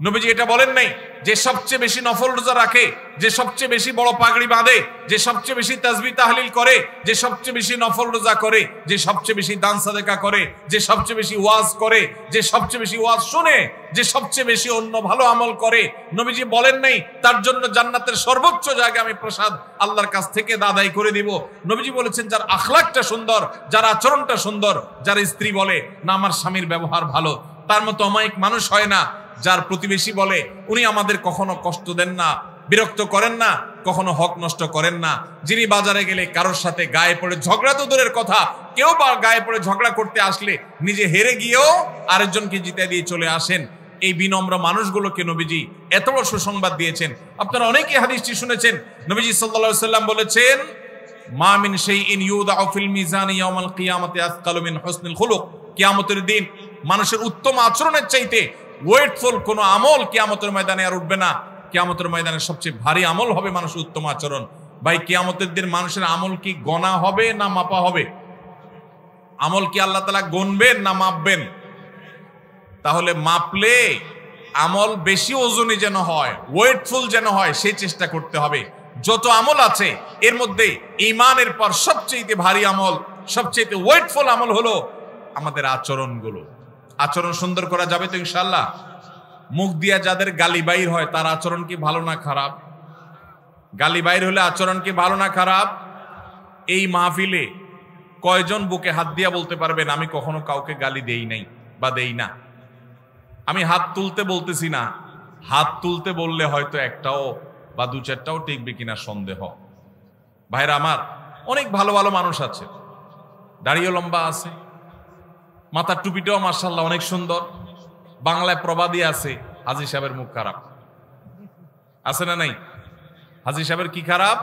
নবীজি এটা বলেন নাই যে সবচেয়ে বেশি নফল রোজা রাখে, যে সবচেয়ে বেশি বড় পাগড়ি বাঁধে, যে সবচেয়ে বেশি তাসবিহ তাহলিল করে, যে সবচেয়ে বেশি নফল রোজা করে, যে সবচেয়ে বেশি দান সাদেকা করে, যে সবচেয়ে বেশি ওয়াজ করে, যে সবচেয়ে বেশি ওয়াজ শুনে, যে সবচেয়ে বেশি অন্য ভালো আমল করে। নবীজি বলেন নাই তার জন্য জান্নাতের সর্বোচ্চ জায়গায় আমি প্রসাদ আল্লাহর কাছ থেকে আদায় করে দিব। নবীজি বলেছেন যার আখলাকটা সুন্দর, যার আচরণটা সুন্দর, যার স্ত্রী বলে না আমার স্বামীর ব্যবহার ভালো, তার মতো অমায়িক মানুষ হয় না। যার প্রতিবেশী বলে উনি আমাদের কখনো কষ্ট দেন না, বিরক্ত করেন না, কখনো হক নষ্ট করেন না। যিনি বাজারে গেলে কারোর সাথে গায়ে পড়ে ঝগড়া তো দূরের কথা, কেউ বা গায়ে পড়ে ঝগড়া করতে আসলে নিজে হেরে গিয়েও আরেকজনকে জিতে দিয়ে চলে আসেন। এই বিনম্র মানুষগুলোকে নবীজি এত বড় সুসংবাদ দিয়েছেন। আপনারা অনেকে হাদিসটি শুনেছেন। নবীজি সাল্লাল্লাহু আলাইহি সাল্লাম বলেছেন মা মিন শাইইন ইউদাউ ফিল মিজানি ইয়াউমাল কিয়ামাতি আসকালু মিন হুসনিল খুলুক। কিয়ামতের দিন মানুষের উত্তম আচরণের চাইতে ওয়েটফুল কোন আমল কিয়ামতের ময়দানে আর উঠবে না। কিয়ামতের ময়দানে সবচেয়ে ভারী আমল হবে মানুষের উত্তম আচরণ। ভাই, কিয়ামতের দিন মানুষের আমল কি গণা হবে না মাপা হবে? আমল কি আল্লাহ তাআলা গণবেন না মাপবেন? তাহলে মাপলে আমল বেশি ওজনী যেন হয়, ওয়েটফুল যেন হয়, সেই চেষ্টা করতে হবে। যত আমল আছে এর মধ্যে ঈমানের পর সবচেয়ে ভারী আমল, সবচেয়ে ওয়েটফুল আমল হলো আমাদের আচরণগুলো। আচরণ সুন্দর করা যাবে তো ইনশাআল্লাহ। মুখ দিয়া যাদের গালি বাইর হয় তার আচরণ কি ভালো না খারাপ? গালি বাইর হলে আচরণ কি ভালো না খারাপ? এই মাহফিলে কয়জন বুকে হাত দিয়া বলতে পারবেন আমি কখনো কাউকে গালি দেই নাই বা দেই না? আমি হাত তুলতে বলতেছি না, হাত তুলতে বললে হয়তো একটাও বা দু চারটাও টিকবে কিনা সন্দেহ। ভাইরা আমার, অনেক ভালো ভালো মানুষ আছে, দাড়িও লম্বা আছে, মাথার টুপিটাও মাশাআল্লাহ অনেক সুন্দর। বাংলায় প্রবাদী আছে হাজী সাহেবের মুখ খারাপ, আছে না নাই? হাজী সাহেবের কি খারাপ?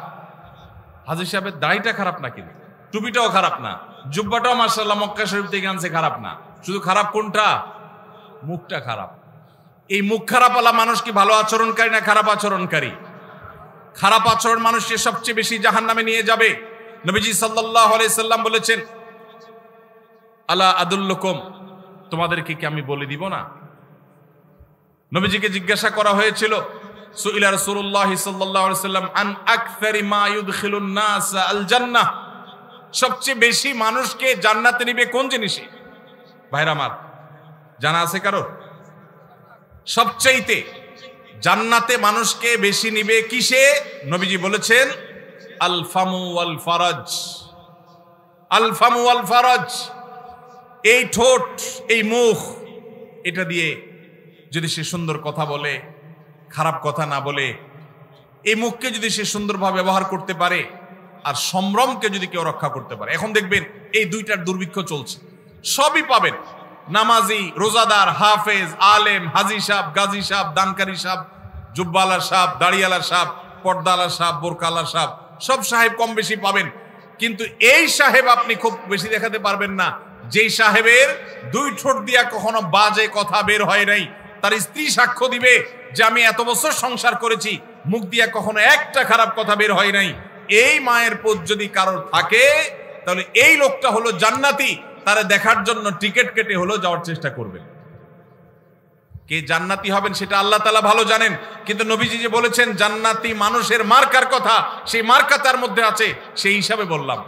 হাজী সাহেবের দাড়িটা খারাপ না, কিন্তু টুপিটাও খারাপ না, জুব্বাটাও মাশাআল্লাহ মক্কা শরীফ থেকে আনছে, খারাপ না। শুধু খারাপ কোনটা? মুখটা খারাপ। এই মুখ খারাপ ওয়ালা মানুষ কি ভালো আচরণকারী না খারাপ আচরণকারী? খারাপ আচরণ মানুষকে সবচেয়ে বেশি জাহান্নামে নিয়ে যাবে। নবীজি সাল্লাল্লাহু আলাইহি সাল্লাম বলেছেন, আলা আদুল্লুকুম, তোমাদেরকে কি আমি বলে দিব না? নবীজিকে জিজ্ঞাসা করা হয়েছিল, সুইলা রাসূলুল্লাহ সাল্লাল্লাহু আলাইহি সাল্লাম আন আকসারি মা ইউদখিলুন নাস আল জান্নাহ, সবচেয়ে বেশি মানুষকে জান্নাতে নিবে কোন জিনিসে? ভাইরা আমার, জানা আছে কারো? সবচাইতে জান্নাতে মানুষকে বেশি নিবে কিসে? নবীজি বলেছেন আল ফামু ওয়াল ফারাজ। আল ফামু ওয়াল ফারাজ, এই ঠোঁট, এই মুখ, এটা দিয়ে যদি সে সুন্দর কথা বলে, খারাপ কথা না বলে, এই মুখকে যদি সে সুন্দরভাবে ব্যবহার করতে পারে, আর সম্ভ্রমকে যদি কেউ রক্ষা করতে পারে। এখন দেখবেন এই দুইটার দুর্ভিক্ষ চলছে, সবই পাবেন, নামাজি, রোজাদার, হাফেজ, আলেম, হাজি সাহেব, গাজী সাহেব, দানকারী সাহেব, জুব্বালা সাহেব, দাড়িয়ালা সাহেব, পর্দালা সাহেব, বোরকালা সাহেব, সব সাহেব কম বেশি পাবেন। কিন্তু এই সাহেব আপনি খুব বেশি দেখাতে পারবেন না, যেই সাহেবের দুই ঠোঁট দিয়া কখনো বাজে কথা বের হয় নাই। তার স্ত্রী সাক্ষ্য দিবে যে আমি এত বছর সংসার করেছি, মুখ দিয়া কখনো একটা খারাপ কথা বের হয় নাই। এই মায়ের পোদ যদি কারোর থাকে, তাহলে এই লোকটা হলো জান্নাতি। তারা দেখার জন্য টিকিট কেটে হলো যাওয়ার চেষ্টা করবেন। কে জান্নাতি হবেন সেটা আল্লাহ তাআলা ভালো জানেন, কিন্তু নবীজি যে বলেছেন জান্নাতি মানুষের মার্কার কথা, সেই মার্কা তার মধ্যে আছে, সেই হিসাবে বললাম।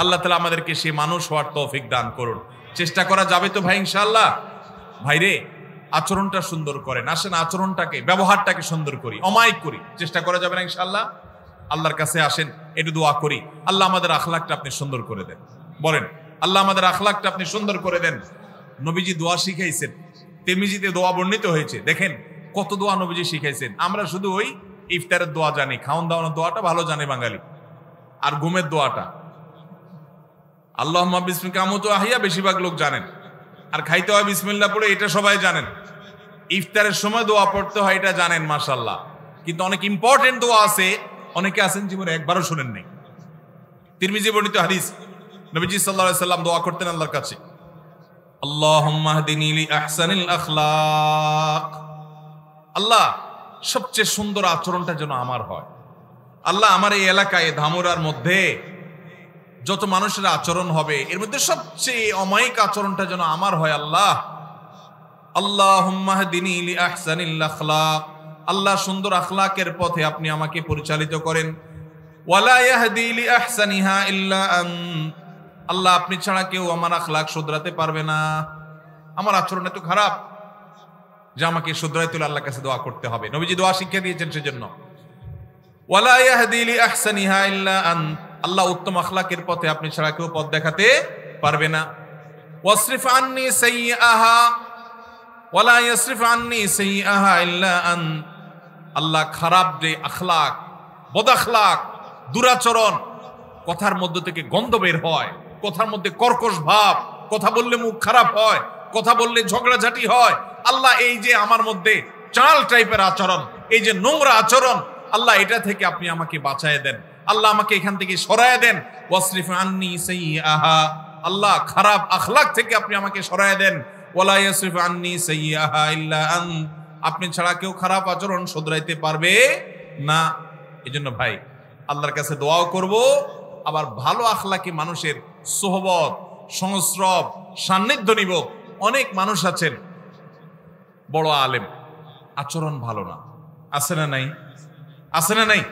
আল্লাহ তাআলা আমাদেরকে সেই মানুষ হওয়ার তৌফিক দান করুন। চেষ্টা করা যাবে তো ভাই ইনশাআল্লাহ? ভাইরে, আচরণটা সুন্দর করেন, আসেন আচরণটাকে, ব্যবহারটাকে সুন্দর করি, অমায়িক করি। চেষ্টা করা যাবে না ইনশাআল্লাহ? আল্লাহর কাছে আসেন, একটু দোয়া করি, আল্লাহ আমাদের আখলাকটা আপনি সুন্দর করে দেন। বলেন, আল্লাহ আমাদের আখলাকটা আপনি সুন্দর করে দেন। নবীজি দোয়া শিখাইছেন, তিরমিজিতে দোয়া বর্ণিত হয়েছে। দেখেন কত দোয়া নবীজি শিখাইছেন। আমরা শুধু ওই ইফতারের দোয়া জানি, খাওয়ান দাওয়ানোর দোয়াটা ভালো জানে বাঙালি, আর ঘুমের দোয়াটা আল্লাহুম্মা বিসমিকা আমুতু আহিয়া বেশিরভাগ লোক জানেন, আর খাইতে হয় বিসমিল্লাহ পড়ে, এটা সবাই জানেন। ইফতারের সময় দোয়া পড়তে হয়, এটা জানেন মাশাআল্লাহ। কিন্তু অনেক ইম্পর্টেন্ট দোয়া আছে, অনেকে আছেন জীবনে একবারও শুনেন নাই। তিরমিজি বর্ণিত হাদিস, নবীজি সাল্লাল্লাহু আলাইহি সাল্লাম দোয়া করতেন আল্লাহর কাছে, আল্লাহুম্মা হদিনি লি আহসানিল আখলাক, আল্লাহ সবচেয়ে সুন্দর আচরণটা যেন আমার হয়। আল্লাহ আমার এই এলাকায় ধামুরার মধ্যে যত মানুষের আচরণ হবে, এর মধ্যে সবচেয়ে অমায়িক আচরণটা যেন আমার হয়। আল্লাহ আল্লাহুম্মা হদিনি লি আহসানিল আখলাক, আল্লাহ সুন্দর আখলাকের পথে আপনি আমাকে পরিচালিত করেন। ওয়ালা ইয়াহদি লি আহসানিহা ইল্লা আন্ত, আল্লাহ আপনি ছাড়া কেউ আমার আখলাক শুধরাতে পারবে না। আমার আচরণ এত খারাপ যে আমাকে শুধরাইতে হলে আল্লাহর কাছে দোয়া করতে হবে। নবীজি দোয়া শিখিয়ে দিয়েছেন সেজন্য। ওয়ালা ইয়াহদি লি আহসানিহা ইল্লা আন্ত, আল্লাহ উত্তম আখলাকের পথে আপনি ছাড়া কেউ পথ দেখাতে পারবে না। ওয়াসরিফ আন্নি সাইয়্যাহা ওয়ালা ইয়াসরিফ আন্নি সাইয়্যাহা ইল্লা আন্ত, আল্লাহ খারাপ যে আখলাক, বদ আখলাক, দুরাচরণ, কথার মধ্য থেকে গন্ধ বের হয়, কথার মধ্যে কর্কশ ভাব, কথা বললে মুখ খারাপ হয়, কথা বললে ঝগড়াঝাটি হয়, আল্লাহ এই যে আমার মধ্যে চাল টাইপের আচরণ, এই যে নোংরা আচরণ, আল্লাহ এটা থেকে আপনি আমাকে বাঁচায় দেন। আল্লাহ আমাকে এখান থেকে সরায় দেন। ওয়াসরিফ আন্নি সাইয়্যাহা, আল্লাহ খারাপ আখলাক থেকে আপনি আমাকে সরায় দেন। ওয়ালা ইয়াসরিফ আন্নি সাইয়্যাহা ইল্লা আন্ত, আপনি ছাড়া কেউ খারাপ আচরণ শুধরাইতে পারবে না। এজন্য ভাই আল্লাহর কাছে দোয়াও করব, আবার ভালো আখলাকি মানুষের সোহবত, সংস্রব, সান্নিধ্য নিব। অনেক মানুষ আছেন বড় আলেম, আচরণ ভালো না, আছে না নাই? আছে না নাই?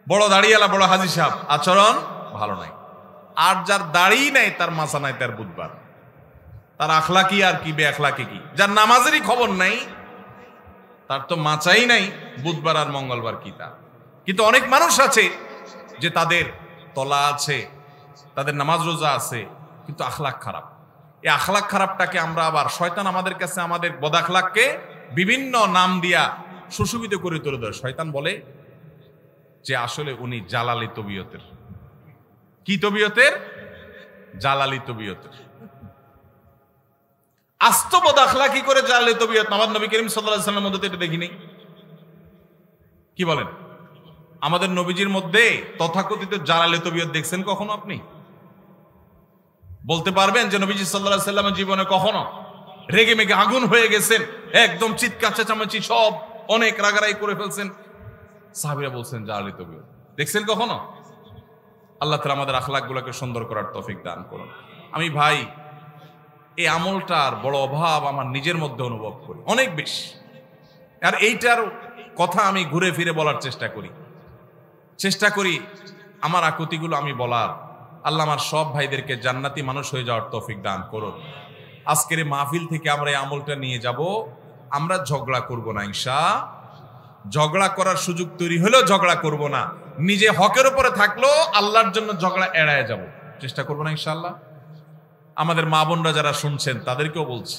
বড় দাড়িওয়ালা, বড় হাজি সাহেব, আচরণ ভালো নাই। আর যার দাড়ি নাই তার মাথা নাই, তার বুধবার, তার আখলাকি আর কি বে আখলাকি কি। যার নামাজেরই খবর নাই তার তো মাচাই নাই, বুধবার আর মঙ্গলবার কি তার। কিন্তু অনেক মানুষ আছে যে তাদের তলা আছে, তাদের নামাজ রোজা আছে, কিন্তু আখলাক খারাপ। এই আখলাক খারাপটাকে আমরা আবার, শয়তান আমাদের কাছে আমাদের বদাখলাককে বিভিন্ন নাম দিয়া সুশোভিত করে তুলে ধরে। শয়তান বলে যে আসলে উনি জালালি তবিয়তের। কি তবিয়তের? জালালি তবিয়তের। আস্ত বদাখলাকি করে জালালি তবিয়ত আমার নবী করিম সাল্লাল্লাহু আলাইহি ওয়াসাল্লামের মধ্যে এটা দেখিনি। কি বলেন? আমাদের নবীজির মধ্যে তথাকথিত জালালি তবিয়ত দেখছেন কখনো আপনি? বলতে পারবেন যে নবীজি সাল্লাল্লাহু আলাইহি ওয়াসাল্লামের জীবনে কখনো রেগে মেগে আগুন হয়ে গেছেন, একদম চিৎকার চেঁচামেচি সব অনেক রাগারাগি করে ফেলছেন, সাহাবীরা বলছেন জালালি তবিয়ত? দেখছেন কখনো? আল্লাহ তাআলা আমাদের আখলাকগুলোকে সুন্দর করার তৌফিক দান করুন। আমি ভাই এই আমলটার বড় অভাব আমার নিজের মধ্যে অনুভব করি অনেক বেশি, আর এইটার কথা আমি ঘুরে ফিরে বলার চেষ্টা করি আমার আকুতিগুলো আমি বলার। আল্লাহ আমার সব ভাইদেরকে জান্নাতি মানুষ হয়ে যাওয়ার তৌফিক দান করুন। আজকের এই মাহফিল থেকে আমরা এই আমলটা নিয়ে যাব, আমরা ঝগড়া করব না ঝগড়া করার সুযোগ তৈরি হলেও ঝগড়া করব না, নিজে হকের উপরে থাকলেও আল্লাহর জন্য ঝগড়া এড়ায় যাব, চেষ্টা করব না ইনশাআল্লাহ। আমাদের মা বোনরা যারা শুনছেন তাদেরকেও বলছি,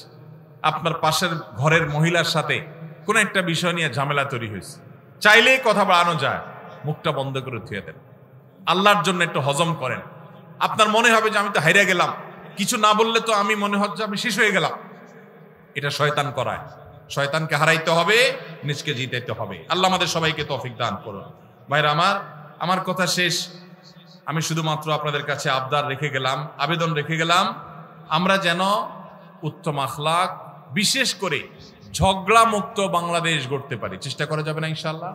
আপনার পাশের ঘরের মহিলার সাথে কোন একটা বিষয় নিয়ে ঝামেলা তৈরি হয়েছে, চাইলেই কথা বাড়ানো যায়, মুখটা বন্ধ করে থুয়ে দেন, আল্লাহর জন্য একটু হজম করেন। আপনার মনে হবে যে আমি তো হাইরা গেলাম, কিছু না বললে তো আমি মনে হচ্ছে আমি শেষ হয়ে গেলাম। এটা শয়তান করায়, শয়তানকে হারাইতে হবে, নিজকে জিতাইতে হবে। আল্লাহ আমাদের সবাইকে তৌফিক দান করুন। ভাইরা আমার কথা শেষ। আমি শুধুমাত্র আপনাদের কাছে আবেদন রেখে গেলাম, আমরা যেন উত্তম আখলাক, বিশেষ করে ঝগড়া মুক্ত বাংলাদেশ গড়তে পারি। চেষ্টা করা যাবে না ইনশাআল্লাহ?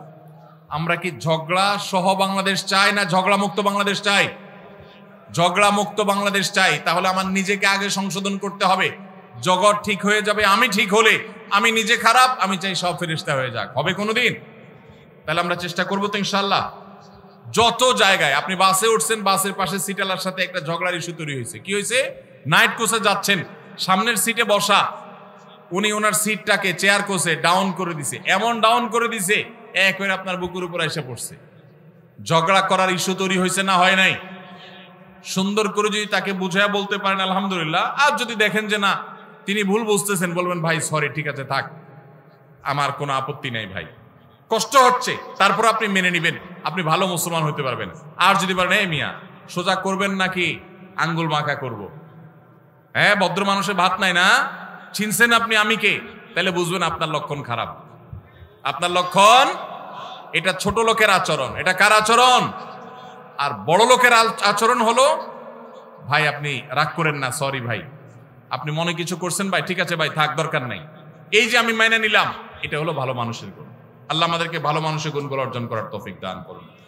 আমরা কি ঝগড়া সহ বাংলাদেশ চাই না ঝগড়া মুক্ত বাংলাদেশ চাই? ঝগড়া মুক্ত বাংলাদেশ চাই। তাহলে আমার নিজেকে আগে সংশোধন করতে হবে। জগৎ ঠিক হয়ে যাবে আমি ঠিক হলে, আমি নিজে খারাপ, আমি চাই সব ফেরেশতা হয়ে যাক, হবে কোনোদিন? তাহলে আমরা চেষ্টা করবো তো ইনশাআল্লাহ। যত জায়গায় আপনি বাসে উঠছেন, বাসের পাশে সিটালার সাথে একটা ঝগড়ার ইস্যু তৈরি হয়েছে। কি হয়েছে? নাইট কোচে যাচ্ছেন, সামনের সিটে বসা উনি ওনার সিটটাকে চেয়ার কোচে ডাউন করে দিছে, এমন ডাউন করে দিছে এক হয়ে আপনার বুকের উপর এসে পড়ছে। ঝগড়া করার ইস্যু তৈরি হয়েছে না হয় নাই? সুন্দর করে যদি তাকে বুঝায় বলতে পারেন আলহামদুলিল্লাহ, আর যদি দেখেন যে না তিনি ভুল বুঝতেছেন, বলবেন ভাই সরি, ঠিক আছে থাক, আমার কোনো আপত্তি নাই ভাই, কষ্ট হচ্ছে, তারপর আপনি মেনে নেবেন, আপনি ভালো মুসলমান হতে পারবেন। আর যদি বলেন এই মিয়া সোজা করবেন নাকি আঙ্গুল মাখা করব, হ্যাঁ ভদ্র মানুষের ভাত নাই না, চিনছেন আপনি আমি কে, তাহলে বুঝবেন আপনার লক্ষণ খারাপ। আপনার লক্ষণ, এটা ছোট লোকের আচরণ। এটা কার আচরণ? আর বড় লোকের আচরণ হলো ভাই আপনি রাগ করেন না, সরি ভাই, আপনি মনে কিছু করছেন ভাই, ঠিক আছে ভাই থাক, দরকার নাই, এই যে আমি মেনে নিলাম, এটা হলো ভালো মানুষের গুণ। আল্লাহ আমাদেরকে ভালো মানুষের গুণগুলো অর্জন করার তৌফিক দান করুন।